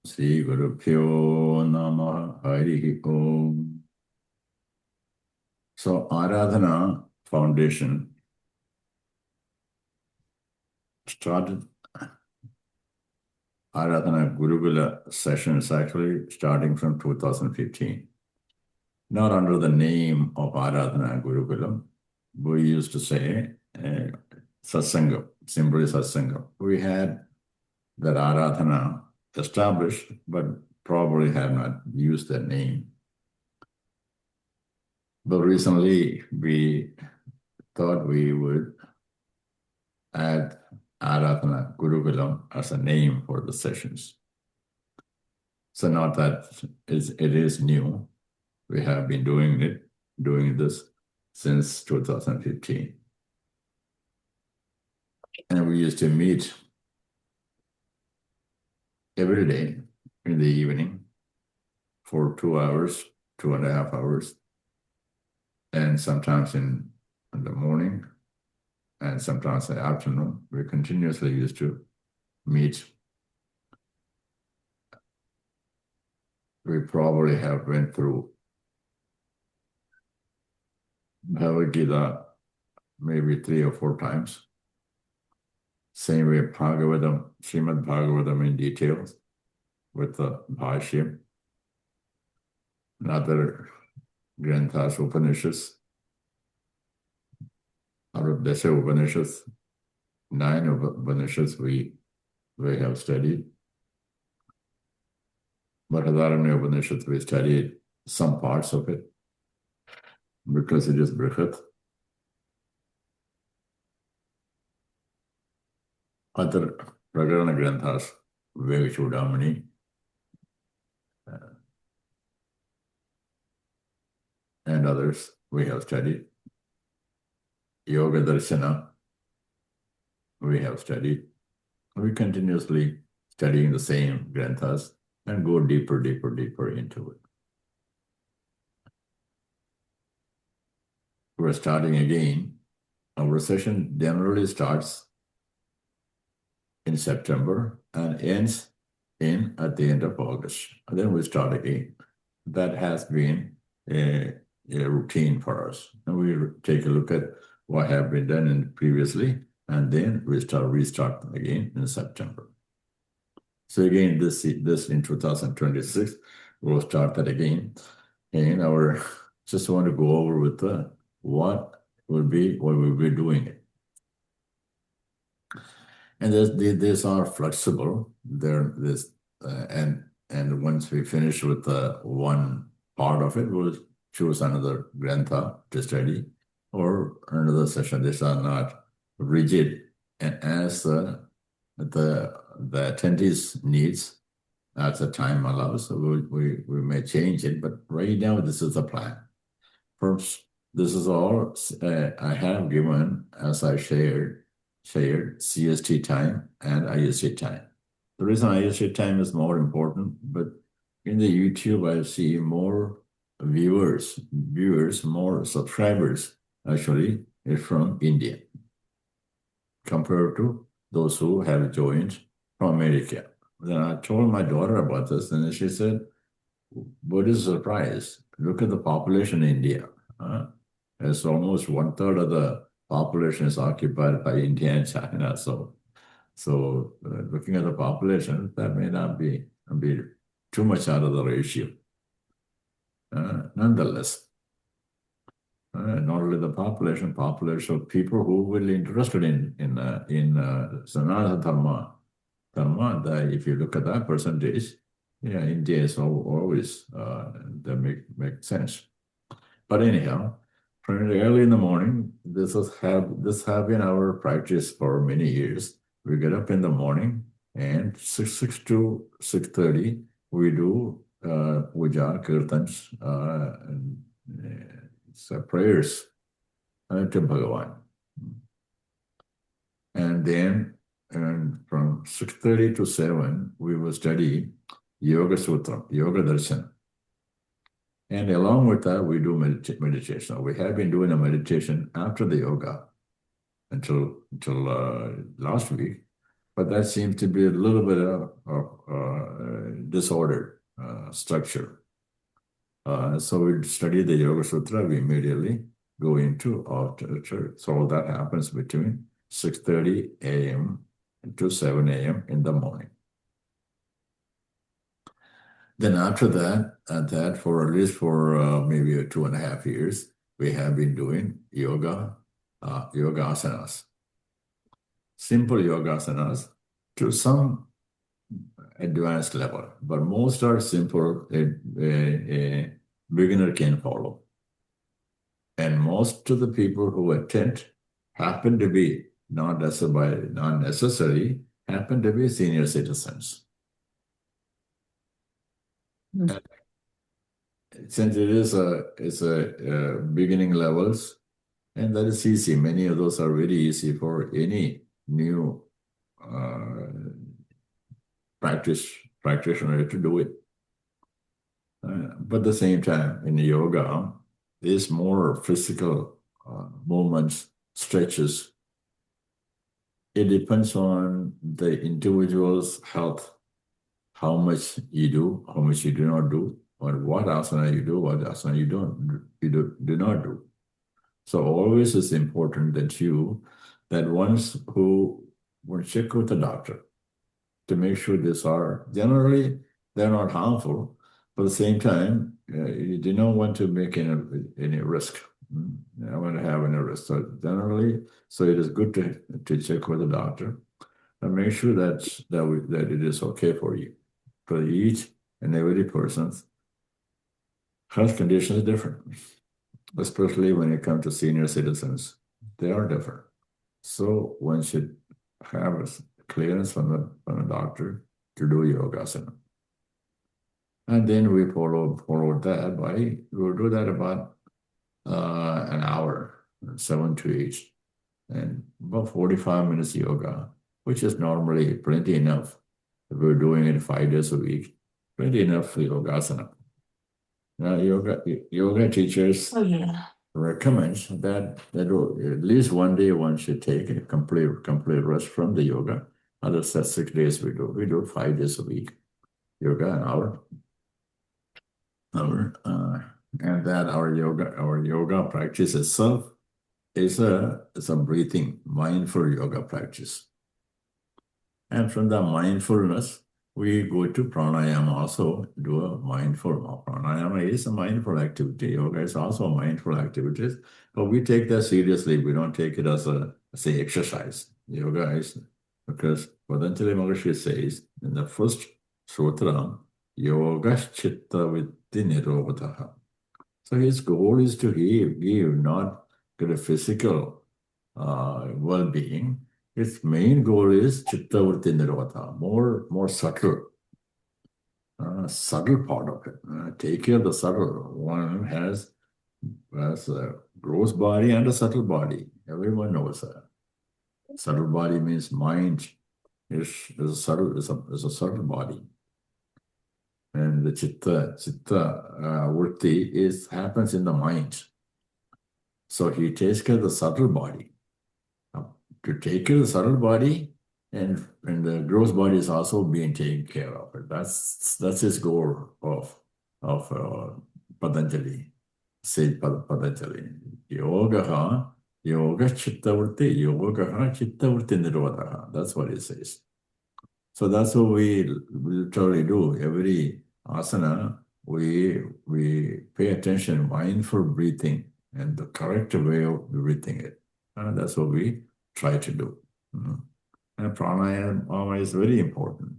Sri Gurubhyo Namaha Harihi Om. So, Aaradhana Foundation started Aaradhana Gurukula sessions actually starting from 2015. Not under the name of Aaradhana Gurukulam. We used to say Satsanga, simply Satsanga. We had that Aaradhana established, but probably have not used that name. But recently, we thought we would add Aaradhana Gurukulam as a name for the sessions. So not that it is new. We have been doing this since 2015. And we used to meet every day in the evening for 2 hours, 2.5 hours, and sometimes in the morning and sometimes in the afternoon. We continuously used to meet. We probably have went through Bhagavad Gita maybe 3 or 4 times. Same way Bhagavatam, Srimad Bhagavatam in details with the Bhashyam and other Granthas, Upanishads, out of Dasha Upanishads, 9 Upanishads we have studied. But Aaradhana Upanishads we studied some parts of it because it is Brihat. Other Prakarana Granthas, Vivekchudamani, and others we have studied. Yoga Darshana we have studied. We continuously studying the same Granthas and go deeper into it. We're starting again. Our session generally starts in September and ends at the end of August. And then we start again. That has been a routine for us. And we take a look at what have been done previously, and then we restart again in September. So again, this in 2026, we'll start that again. And just want to go over with what we'll be doing. And these are flexible. And once we finish with one part of it, we'll choose another grantha to study or another session. These are not rigid, and as the attendees needs as the time allows, so we may change it. But right now, this is the plan. First, this is all I have given as I shared CST time and IST time. The reason IST time is more important, but in the YouTube, I see more viewers, more subscribers actually is from India compared to those who have joined from America. Then I told my daughter about this, and she said, what is the surprise? Look at the population in India. It's almost 1/3 of the population is occupied by India and China. So looking at the population, that may not be too much out of the ratio. Nonetheless, not only the population of people who will be interested in Sanatana Dharma, that if you look at that percentage, yeah, India is always that make sense. But anyhow, from early in the morning, this have been our practice for many years. We get up in the morning and 6 to 6:30 we do puja, Keertans, and prayers to Bhagavan. And then from 6:30 to 7, we will study Yoga Sutra, Yoga Darshan. And along with that, we do meditation. We have been doing a meditation after the yoga until last week. But that seems to be a little bit of disordered structure. So we study the Yoga Sutra, we immediately go into architecture. So that happens between 6:30 a.m. to 7 a.m. in the morning. Then after that for at least for maybe 2.5 years, we have been doing yoga asanas, simple yoga asanas to some advanced level, but most are simple, a beginner can follow. And most of the people who attend happen to be, not necessarily, happen to be senior citizens. And since it's a beginning levels, and that is easy. Many of those are very easy for any new practitioner to do it. But at the same time, in yoga, there's more physical movements, stretches. It depends on the individual's health, how much you do, how much you do not do, or what asana you do, what asana you do not do. So always it's important that once who will check with the doctor to make sure these are generally they're not harmful, but at the same time you do not want to make any risk. I want to have any risk. So generally, so it is good to check with the doctor and make sure that it is okay for you. For each and every person's health condition is different, especially when it comes to senior citizens. They are different. So one should have a clearance from a doctor to do yogasana. And then we follow that we'll do that about an hour, 7 to 8, and about 45 minutes yoga, which is normally plenty enough. If we're doing it 5 days a week, plenty enough for yogasana. Now, yoga teachers recommend that at least one day one should take a complete rest from the yoga. Others said 6 days we do. We do 5 days a week. Yoga an hour. And that our yoga practice itself is a breathing, mindful yoga practice. And from the mindfulness, we go to pranayama also, do a mindful. Pranayama is a mindful activity. Yoga is also a mindful activity, but we take that seriously. We don't take it as say, exercise. Yoga is, because Patanjali Maharshi says in the first sutra, yoga chitta vitti nirodha. So his goal is to give not get a physical well-being. Its main goal is chitta vritti nirodha, more subtle part of it. Take care of the subtle. One has a gross body and a subtle body. Everyone knows that. Subtle body means mind is a subtle body. And the chitta vritti happens in the mind. So he takes care of the subtle body. To take care of the subtle body, and the gross body is also being taken care of. That's his goal of Patanjali. Said Patanjali. Yoga chitta vritti nirodha. That's what it says. So that's what we literally do. Every asana, we pay attention, mindful breathing, and the correct way of breathing it. That's what we try to do. And pranayama is very important.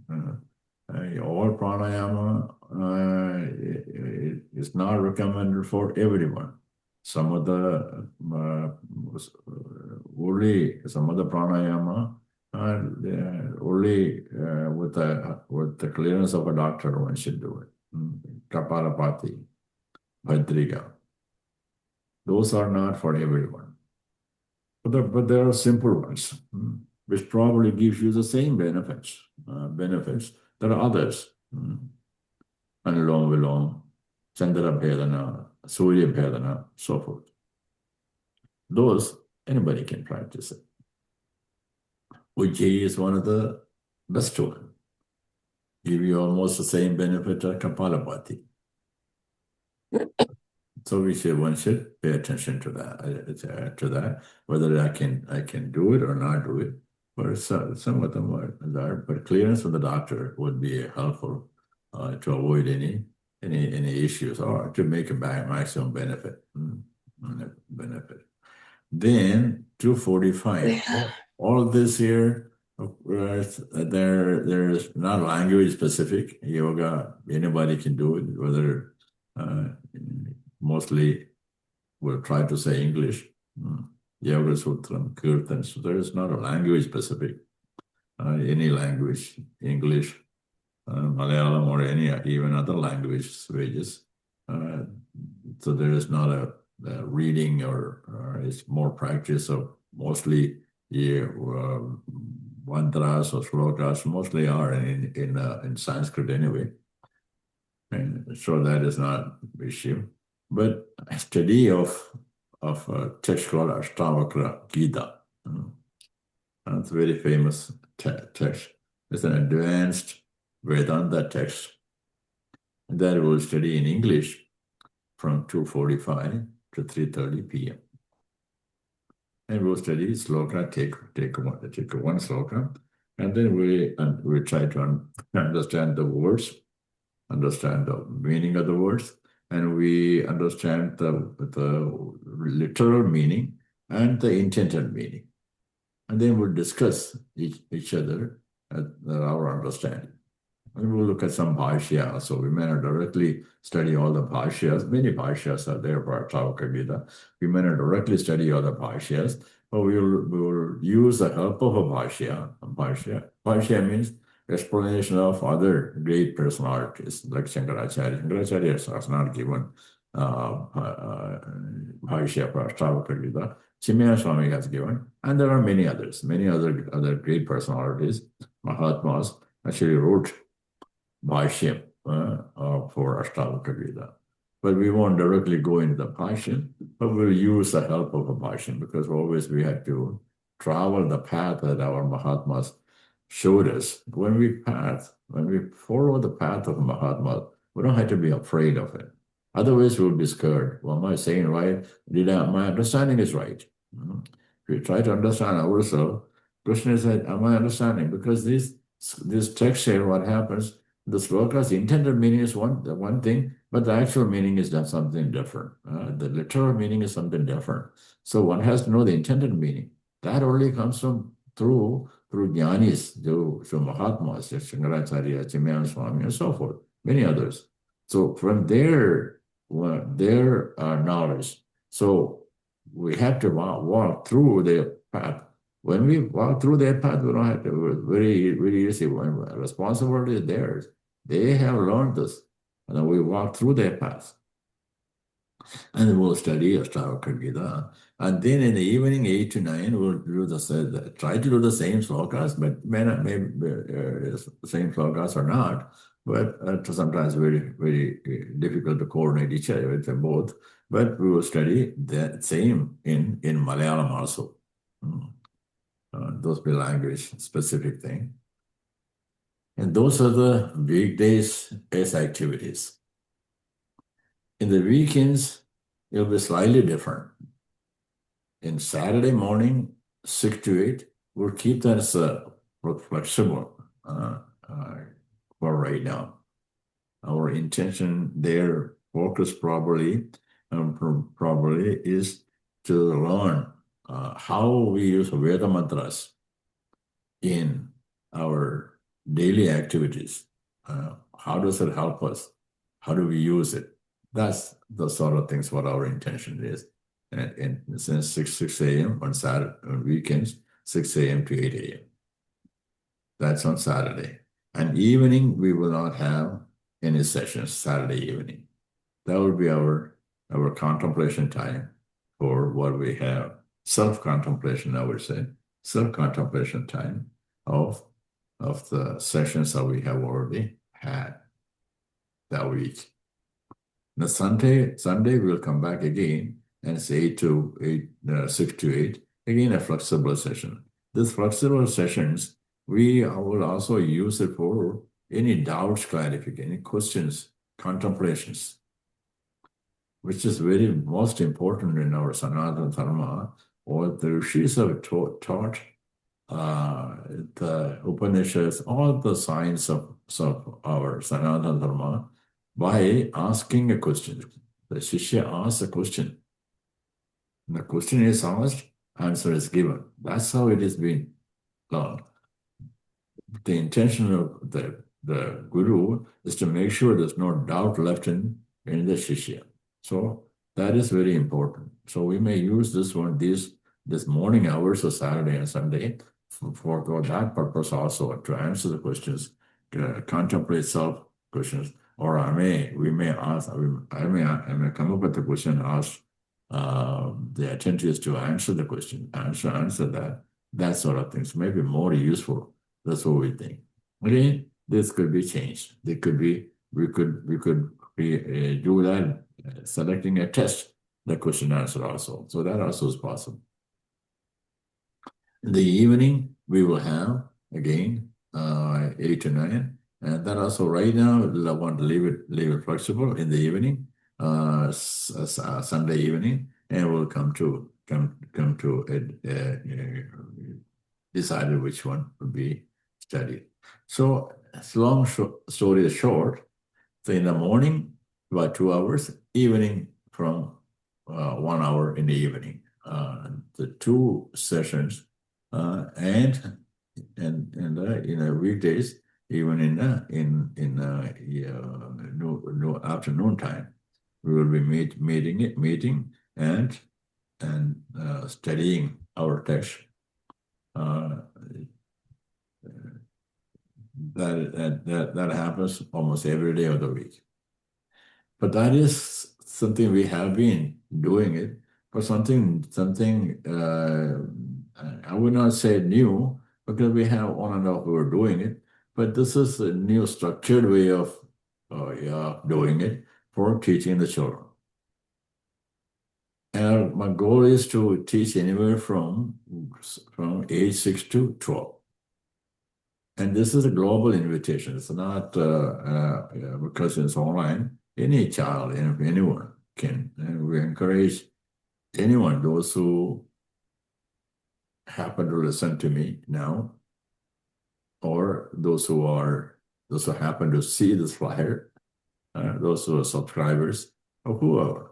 All pranayama is not recommended for everyone. Some of the pranayama only with the clearance of a doctor one should do it. Kapalabhati, Bhadriga. Those are not for everyone. But there are simple ones, which probably gives you the same benefits that are others. Anulom Vilom, Chandra Bhedana, Surya Bhedana, so forth. Those, anybody can practice it. Ujjayi is one of the best one. Give you almost the same benefit as Kapalabhati. So one should pay attention to that, whether I can do it or not do it. But some of them are there. But clearance from the doctor would be helpful to avoid any issues or to make a maximum benefit. Then 245. All this here, there's not language specific. Yoga, anybody can do it, whether mostly we'll try to say English. Yoga Sutram, Keertans, there is not a language specific. Any language, English, Malayalam, or any even other languages. So there is not a reading or it's more practice of mostly mantras or slokas mostly are in Sanskrit anyway. And so that is not an issue. But a study of a text called Ashtavakra Gita. It's a very famous text. It's an advanced Vedanta text that we'll study in English from 2:45 to 3:30 p.m. And we'll study sloka, take one sloka, and then we try to understand the words, understand the meaning of the words, and we understand the literal meaning and the intended meaning. And then we'll discuss each other our understanding. And we'll look at some bhashya. So we may not directly study all the bhashyas. Many bhashyas are there for Ashtavakra Gita. We may not directly study all the bhashyas, but we will use the help of a bhashya. Bhashya means explanation of other great personalities like Shankaracharya. Shankaracharya has not given bhashya for Ashtavakra Gita. Chimaya Swami has given, and there are many other great personalities, Mahatmas, actually wrote bhashya for Ashtavakra Gita. But we won't directly go into the bhashya, but we'll use the help of a bhashya because always we have to travel the path that our Mahatmas showed us. When we follow the path of Mahatma, we don't have to be afraid of it. Otherwise, we'll be scared. Well, am I saying right? My understanding is right. If we try to understand ourselves, Krishna said, am I understanding? Because this text here, what happens, the sloka's intended meaning is one thing, but the actual meaning is something different. The literal meaning is something different. So one has to know the intended meaning. That only comes through jnanis, through Mahatmas, Shankaracharya, Chimaya Swami, and so forth, many others. So from their knowledge, so we have to walk through their path. When we walk through their path, we don't have to very easy. When responsibility is theirs, they have learned this, and then we walk through their path. And we'll study Ashtavakra Gita. And then in the evening, 8 to 9, we'll try to do the same slokas, but maybe same slokas or not. But sometimes very difficult to coordinate each other with them both. But we will study the same in Malayalam also. Those be language specific thing. And those are the weekdays as activities. In the weekends, it'll be slightly different. In Saturday morning, 6 to 8, we'll keep that as flexible for right now. Our intention there, focus probably is to learn how we use Veda mantras in our daily activities. How does it help us? How do we use it? That's the sort of things what our intention is. And since 6 a.m. on Saturday, on weekends, 6 a.m. to 8 a.m. That's on Saturday. And evening, we will not have any sessions Saturday evening. That will be our contemplation time for what we have. Self-contemplation, I would say. Self-contemplation time of the sessions that we have already had that week. The Sunday we'll come back again and it's 6 to 8, again a flexible session. These flexible sessions We will also use it for any doubts clarification, any questions, contemplations, which is very most important in our Sanatana Dharma. Or the rishis have taught the Upanishads, all the science of our Sanatana Dharma by asking a question. The Shishya asks a question. The question is asked, answer is given. That's how it is being learned. The intention of the Guru is to make sure there's no doubt left in the Shishya. So that is very important. So we may use this morning hours of Saturday and Sunday for that purpose also, to answer the questions, contemplate self questions, or we may ask, I may come up with a question and ask the attendees to answer the question, answer that sort of things. Maybe more useful. That's what we think. Again, this could be changed. We could do that, selecting a test, the question answer also. So that also is possible. In the evening, we will have again 8 to 9, and that also right now I want to leave it flexible in the evening, Sunday evening, and we'll come to decided which one would be studied. So long story is short. So in the morning, about 2 hours, evening from 1 hour in the evening. The 2 sessions, and weekdays, even in afternoon time, we will be meeting and studying our text. That happens almost every day of the week. But that is something we have been doing it, but something I would not say new, because we have on and off who are doing it, but this is a new structured way of doing it for teaching the children. And my goal is to teach anywhere from age 6 to 12. And this is a global invitation. It's not because it's online. Any child, anyone can. And we encourage anyone, those who happen to listen to me now, or those who happen to see this flyer, those who are subscribers, or whoever.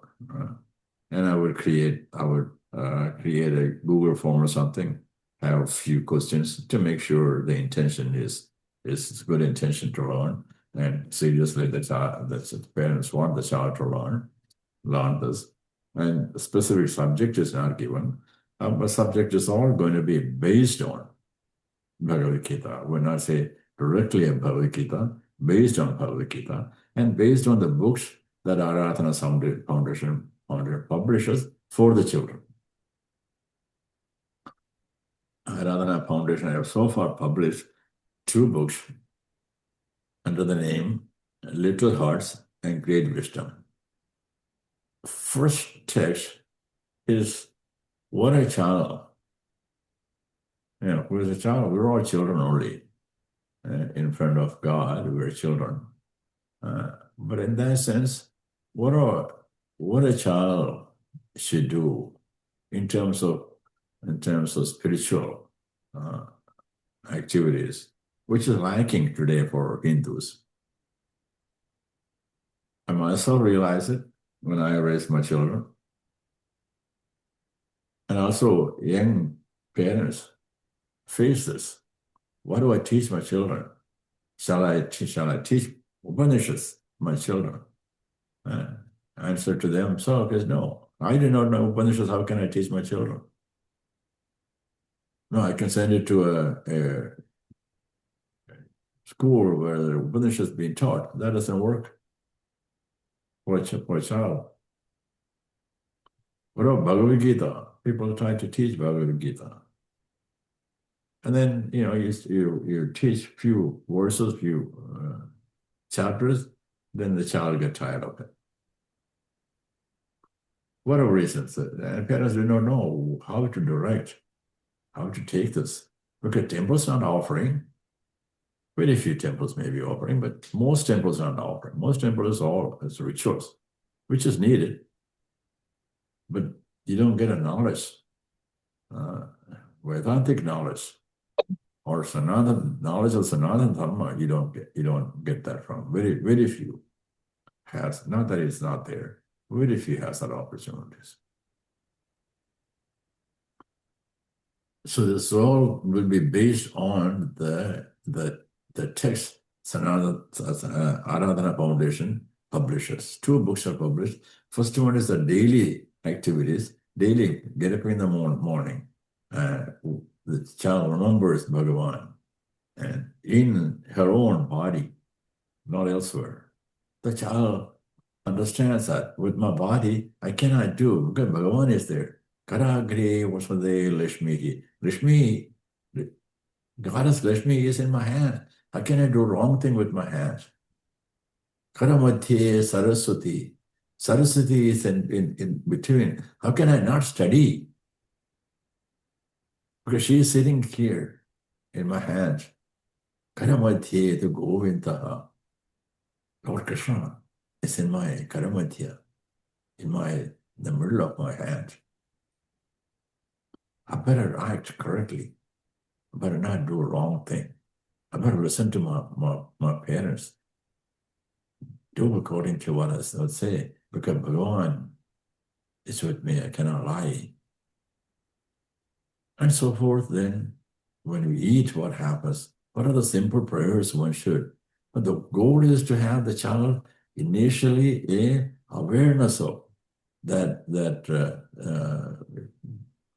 And I would create a Google form or something, have a few questions to make sure the intention is good intention to learn, and seriously that the parents want the child to learn this. And a specific subject is not given. But subject is all going to be based on Bhagavad Gita. We're not say directly on Bhagavad Gita, based on Bhagavad Gita, and based on the books that Aaradhana Foundation publishes for the children. Aaradhana Foundation have so far published 2 books under the name Little Hearts and Great Wisdom. First text is what a child. Who is a child? We're all children only. In front of God, we're children. But in that sense, what a child should do in terms of spiritual activities, which is lacking today for Hindus. I myself realized it when I raised my children. And also young parents face this. What do I teach my children? Shall I teach Upanishads my children? Answer to themselves is no. I do not know Upanishads. How can I teach my children? No, I can send it to a school where the Upanishads is being taught. That doesn't work for a child. What about Bhagavad Gita? People are trying to teach Bhagavad Gita. And then, you teach few verses, few chapters, then the child gets tired of it. Whatever reasons, and parents do not know how to direct, how to take this. Because temples are not offering. Very few temples may be offering, but most temples are not offering. Most temples is all as rituals, which is needed, but you don't get a knowledge, Vedantic knowledge, or Sanatana knowledge of Sanatana Dharma. You don't get that from very few has. Not that it's not there. Very few has that opportunities. So this all will be based on the text. Aaradhana Foundation publishes. 2 books are published. First one is the daily activities. Daily, get up in the morning. The child remembers Bhagavan, and in her own body, not elsewhere. The child understands that with my body, I cannot do, because Bhagavan is there. Karagre Vasade Lashmi. Lashmi, Goddess Lashmi is in my hand. How can I do wrong thing with my hands? Karamadhye Saraswati. Saraswati is in between. How can I not study? Because she is sitting here in my hands. Karamadhye to Govindaha. Lord Krishna is in my Karamadhya, in the middle of my hands. I better act correctly. I better not do a wrong thing. I better listen to my parents. Do according to what I would say, because Bhagavan is with me. I cannot lie. And so forth. Then, when we eat, what happens? What are the simple prayers one should? But the goal is to have the child initially a awareness of that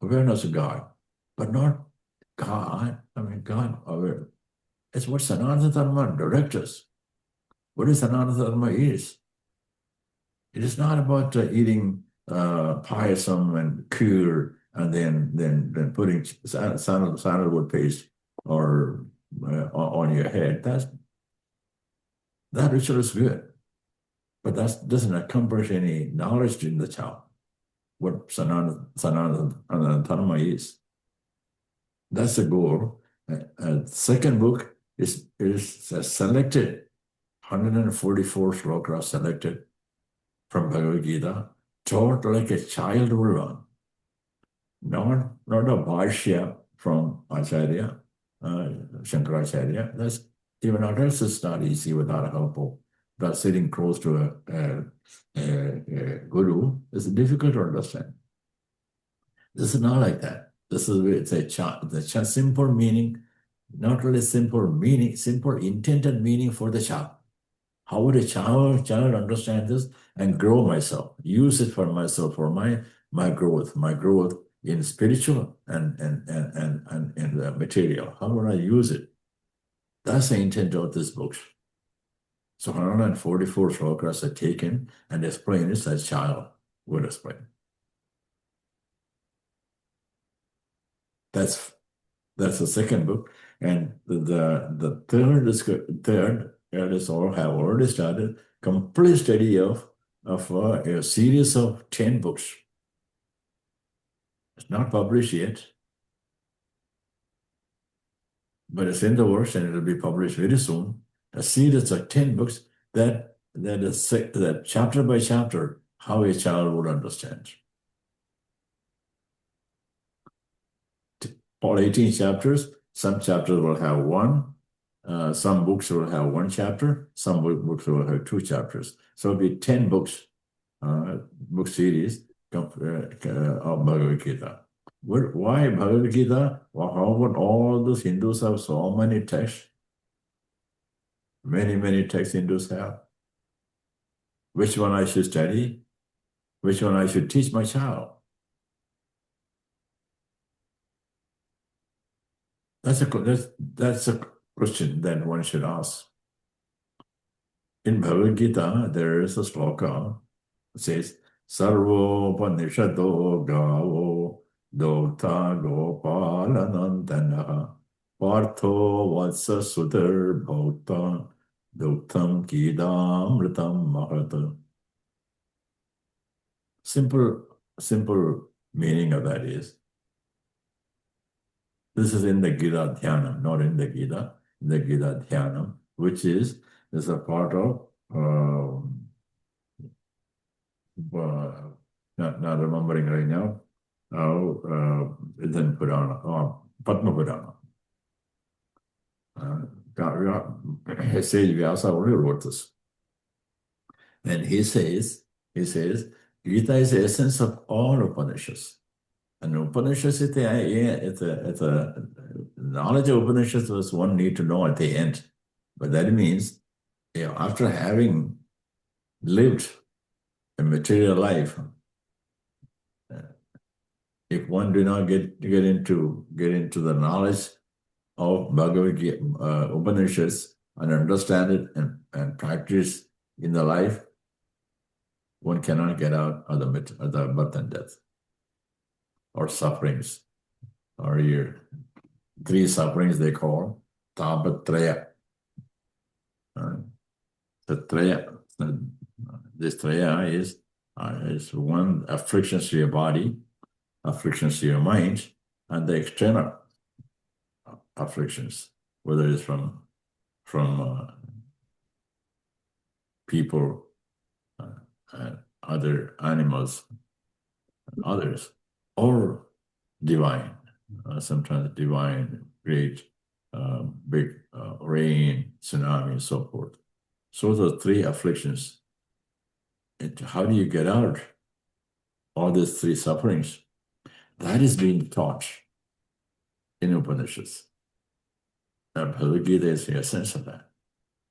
awareness of God, but not God. I mean, God aware. It's what Sanatana Dharma directs us. What is Sanatana Dharma is? It is not about eating payasam and kheer and then putting sandalwood paste or on your head. That ritual is good, but that doesn't accomplish any knowledge in the child. What Sanatana Dharma is. That's the goal. Second book is selected, 144 slokas selected from Bhagavad Gita, taught like a child will learn. Not a bhashya from Acharya, Shankaracharya. That's even others is not easy without help. That sitting close to a guru is difficult to understand. This is not like that. This is the simple meaning, not really simple meaning, simple intended meaning for the child. How would a child understand this and grow myself, use it for myself, for my growth in spiritual and in material? How would I use it? That's the intent of this book. So 144 slokas are taken and explained as a child would explain. That's the second book, and the third is all have already started complete study of a series of 10 books. It's not published yet, but it's in the works and it'll be published very soon. A series of 10 books that chapter by chapter how a child would understand. All 18 chapters, some chapters will have one, some books will have one chapter, some books will have 2 chapters. So it'll be 10 books, book series of Bhagavad Gita. Why Bhagavad Gita? Well, how would all those Hindus have so many texts? Many texts Hindus have. Which one I should study? Which one I should teach my child? That's a question that one should ask. In Bhagavad Gita, there is a sloka that says, Sarvopanishado gavo dokta gopalanandana partho vatsa sutar bhauta doktam kidamritam mahata. Simple meaning of that is, This is in the Gita Dhyanam, not in the Gita, in the Gita Dhyanam, which is a part of not remembering right now. Then Purana, Padma Purana. Sage Vyasa already wrote this. And he says, Gita is the essence of all Upanishads. And Upanishads, it's a knowledge of Upanishads was one need to know at the end. But that means, after having lived a material life, if one do not get into the knowledge of Bhagavad Gita, Upanishads, and understand it and practice in the life, one cannot get out of the birth and death, or sufferings, or your three sufferings they call Tapatraya. The Traya, this Traya is one, afflictions to your body, afflictions to your mind, and the external afflictions, whether it's from people, other animals, others, or divine. Sometimes divine, great, big rain, tsunami, and so forth. So the three afflictions. How do you get out all these three sufferings? That is being taught in Upanishads. Bhagavad Gita is the essence of that.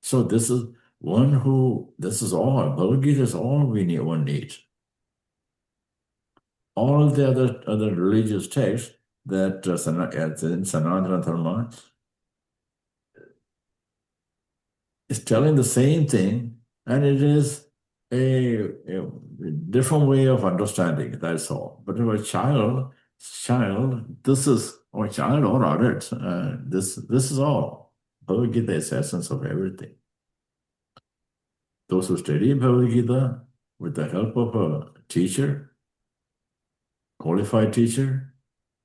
So this is all. Bhagavad Gita is all one needs. All the other religious texts that in Sanatana Dharma is telling the same thing, and it is a different way of understanding. That's all. But for a child, this is, or child or adults, this is all. Bhagavad Gita is the essence of everything. Those who study Bhagavad Gita with the help of a teacher, qualified teacher,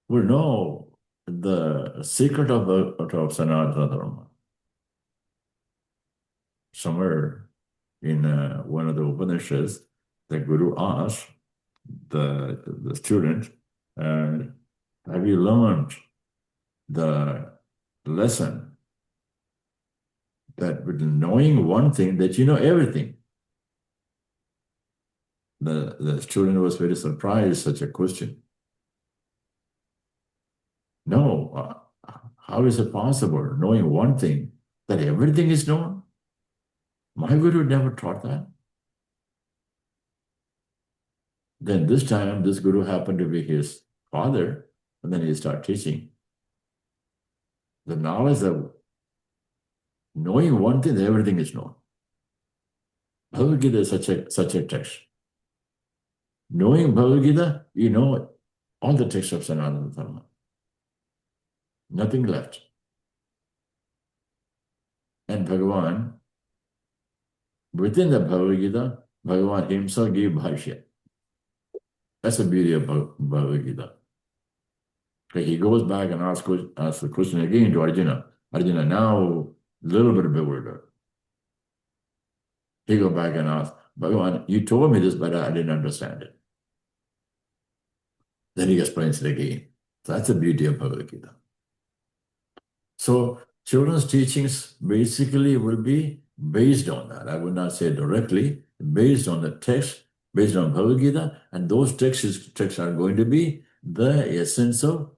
will know the secret of Sanatana Dharma. Somewhere in one of the Upanishads, the Guru asked the student, have you learned the lesson that with knowing one thing that you know everything? The student was very surprised such a question. No, how is it possible, knowing one thing, that everything is known? My Guru never taught that. Then this time, this Guru happened to be his father, and then he started teaching. The knowledge of knowing one thing, everything is known. Bhagavad Gita is such a text. Knowing Bhagavad Gita, you know all the texts of Sanatana Dharma. Nothing left. And Bhagavan, within the Bhagavad Gita, Bhagavan himself gave bhashya. That's the beauty of Bhagavad Gita. Okay, he goes back and asks the question again to Arjuna. Arjuna, now a little bit bewildered. He goes back and asks, Bhagavan, you told me this, but I didn't understand it. Then he explains it again. So that's the beauty of Bhagavad Gita. So children's teachings basically will be based on that. I would not say directly, based on the text, based on Bhagavad Gita, and those texts are going to be the essence of,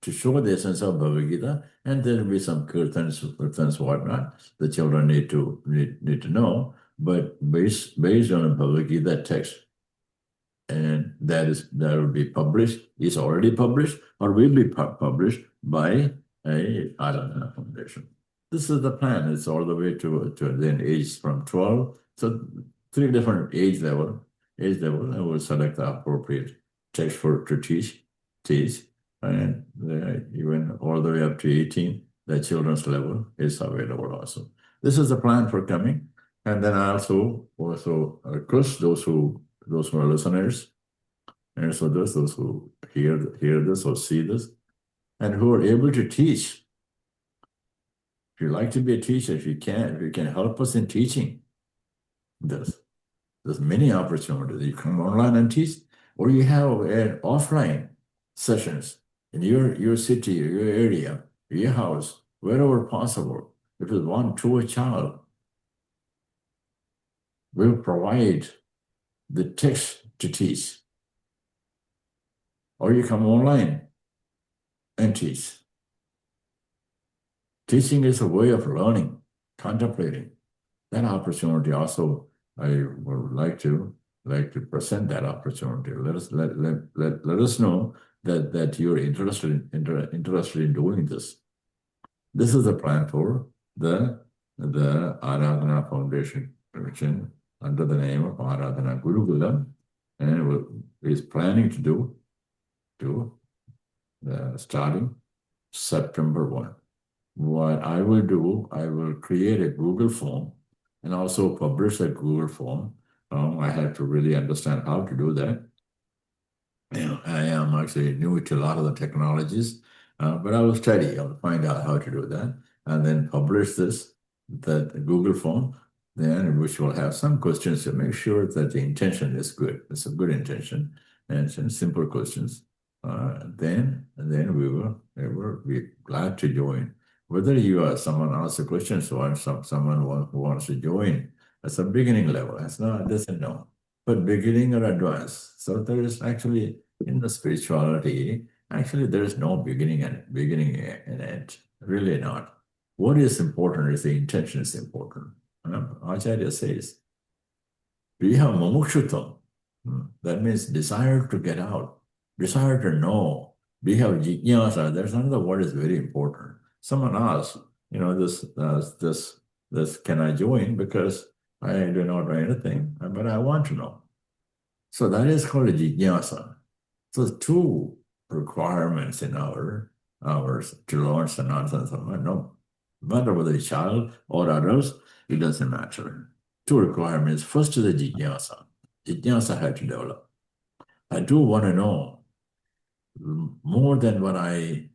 to show the essence of Bhagavad Gita, and there will be some Keertans, whatnot, the children need to know, but based on Bhagavad Gita text. And that will be published, is already published, or will be published by a Aaradhana Foundation. This is the plan. It's all the way to then age from 12. So 3 different age level, and we'll select the appropriate text to teach, and even all the way up to 18, the children's level is available also. This is the plan for coming. And then I also request those who are listeners, and so those who hear this or see this, and who are able to teach. If you like to be a teacher, if you can help us in teaching this, there's many opportunities. You come online and teach, or you have offline sessions in your city, your area, your house, wherever possible. If it's one to a child, we'll provide the text to teach. Or you come online and teach. Teaching is a way of learning, contemplating. That opportunity also, I would like to present that opportunity. Let us know that you're interested in doing this. This is the plan for the Aaradhana Foundation under the name of Aaradhana Gurukulam, and is planning to do starting September 1. What I will do, I will create a Google form and also publish that Google form. I have to really understand how to do that. I am actually new to a lot of the technologies, but I will study. I'll find out how to do that and then publish the Google form, then which will have some questions to make sure that the intention is good. It's a good intention and some simple questions. Then we will be glad to join. Whether you are someone asks a question, or someone who wants to join, at a beginning level. It's not, doesn't know, but beginning or advanced. So there is actually in the spirituality, actually there is no beginning and end. Really not. What is important is the intention is important. Acharya says, we have mumukshutvam. That means desire to get out, desire to know. We have jijnasa. There's another word is very important. Someone asks, this can I join? Because I do not know anything, but I want to know. So that is called a jijnasa. So two requirements in ours to learn Sanatana. No matter whether a child or adults, it doesn't matter. Two requirements. First is the jijnasa. Jijnasa had to develop. I do want to know more than what I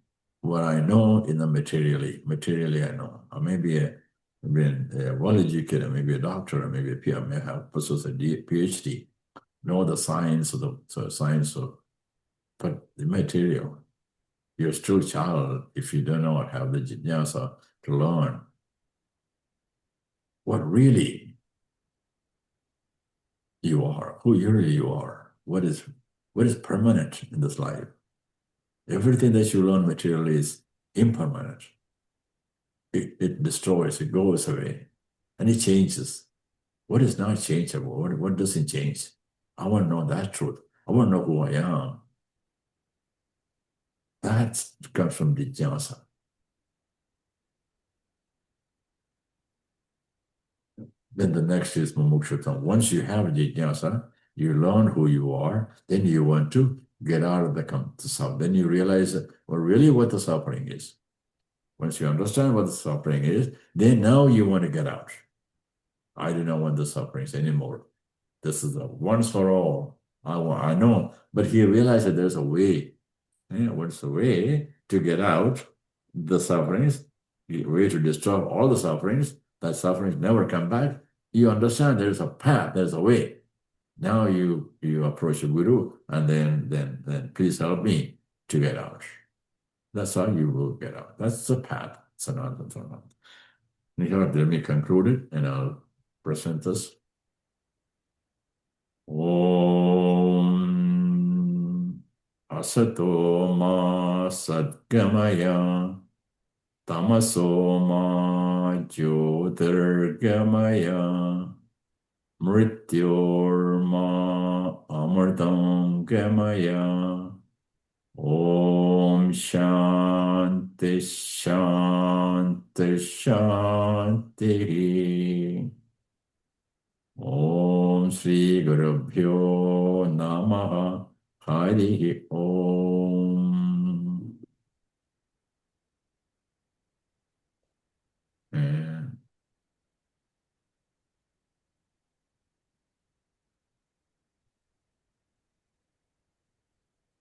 know in the materially. Materially, I know. I may be a well-educated, maybe a doctor, or maybe a PhD, may have possess a PhD, know the science of, but the material. You're still a child if you do not have the jnana to learn what really you are, who really you are, what is permanent in this life. Everything that you learn materially is impermanent. It destroys, it goes away, and it changes. What is not changeable? What doesn't change? I want to know that truth. I want to know who I am. That comes from jnana. Then the next is mumukshutvam. Once you have jnana, you learn who you are, then you want to get out of the suffering. Then you realize really what the suffering is. Once you understand what the suffering is, then now you want to get out. I do not want the sufferings anymore. This is a once for all. I know, but he realized that there's a way. What's the way to get out the sufferings? The way to destroy all the sufferings, that sufferings never come back. You understand there's a path, there's a way. Now you approach the Guru and then please help me to get out. That's how you will get out. That's the path. Sanatana. Let me conclude it and I'll present this. Om Asato Ma Satgamaya Tamaso Ma Jyotirgamaya Mrityorma Amritam Gamaya. Om Shanti Shanti Shanti. Om Sri Gurubhyo Namaha. Hari Om.